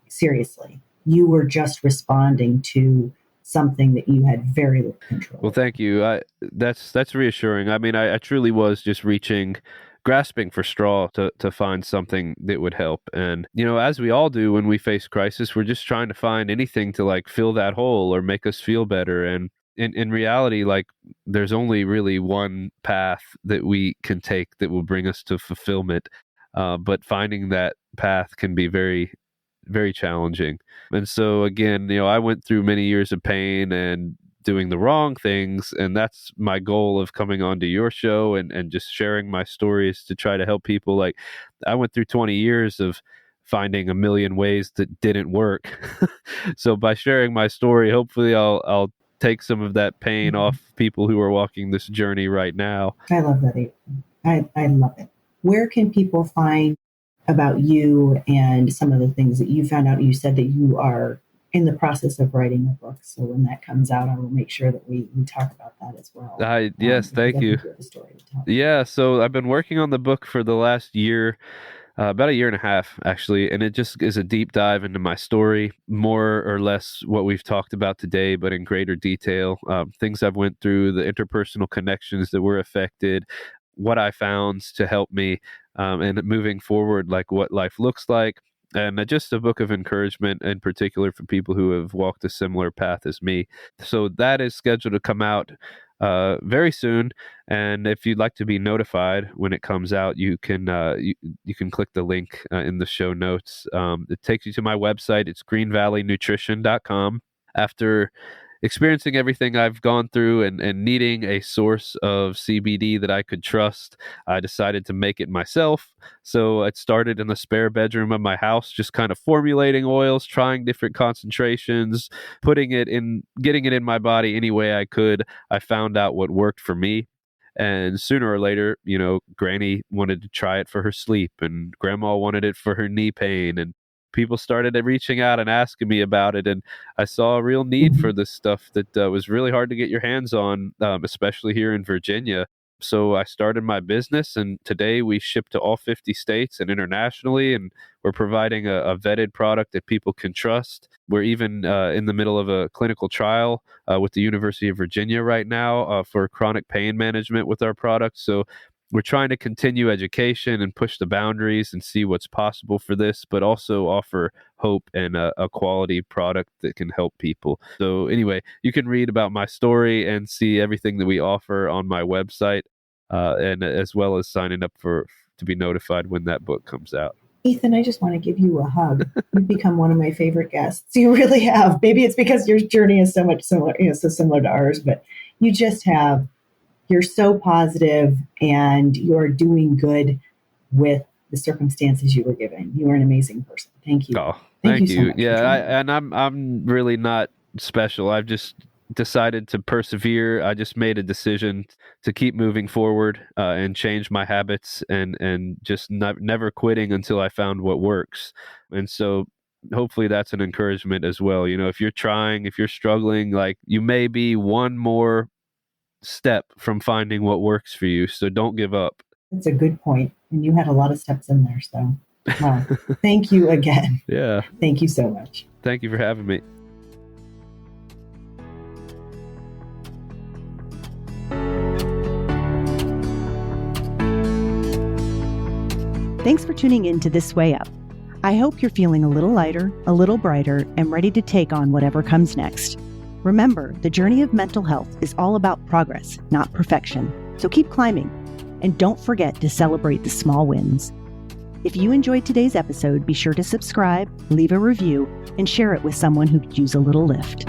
seriously, you were just responding to something that you had very little control. Well, thank you. That's reassuring. I mean, I truly was just grasping for straw to find something that would help. And, as we all do when we face crisis, we're just trying to find anything to like fill that hole or make us feel better. And in reality, like there's only really one path that we can take that will bring us to fulfillment. But finding that path can be very, very challenging. And so again, I went through many years of pain and doing the wrong things, and that's my goal of coming onto your show and just sharing my stories to try to help people. Like I went through 20 years of finding a million ways that didn't work. So by sharing my story, hopefully I'll take some of that pain off people who are walking this journey right now. I love that. I love it. Where can people find about you and some of the things that you found out? You said that you are in the process of writing a book. So when that comes out, I will make sure that we talk about that as well. Yes, thank you. Yeah, so I've been working on the book for the last year, about a year and a half, actually, and it just is a deep dive into my story, more or less what we've talked about today, but in greater detail. Things I've went through, the interpersonal connections that were affected, what I found to help me, and moving forward, like what life looks like. And just a book of encouragement, in particular for people who have walked a similar path as me. So that is scheduled to come out very soon. And if you'd like to be notified when it comes out, you can you can click the link in the show notes. It takes you to my website. It's greenvalleynutrition.com. After experiencing everything I've gone through and needing a source of CBD that I could trust, I decided to make it myself. So it started in the spare bedroom of my house, just kind of formulating oils, trying different concentrations, getting it in my body any way I could. I found out what worked for me. And sooner or later, Granny wanted to try it for her sleep, and Grandma wanted it for her knee pain, and people started reaching out and asking me about it. And I saw a real need for this stuff that was really hard to get your hands on, especially here in Virginia. So I started my business, and today we ship to all 50 states and internationally, and we're providing a vetted product that people can trust. We're even in the middle of a clinical trial with the University of Virginia right now for chronic pain management with our product. So we're trying to continue education and push the boundaries and see what's possible for this, but also offer hope and a quality product that can help people. So anyway, you can read about my story and see everything that we offer on my website, and as well as signing up to be notified when that book comes out. Ethan, I just want to give you a hug. You've become one of my favorite guests. You really have. Maybe it's because your journey is so much similar, so similar to ours, but you just have. You're so positive and you're doing good with the circumstances you were given. You are an amazing person. Thank you. Oh, thank you. So much. Yeah, I'm really not special. I've just decided to persevere. I just made a decision to keep moving forward and change my habits and just never quitting until I found what works. And so hopefully that's an encouragement as well. If you're trying, if you're struggling, like, you may be one more step from finding what works for you. So don't give up. That's a good point. And you had a lot of steps in there. So, wow. Thank you again. Yeah. Thank you so much. Thank you for having me. Thanks for tuning in to This Way Up. I hope you're feeling a little lighter, a little brighter, and ready to take on whatever comes next. Remember, the journey of mental health is all about progress, not perfection. So keep climbing. And don't forget to celebrate the small wins. If you enjoyed today's episode, be sure to subscribe, leave a review, and share it with someone who could use a little lift.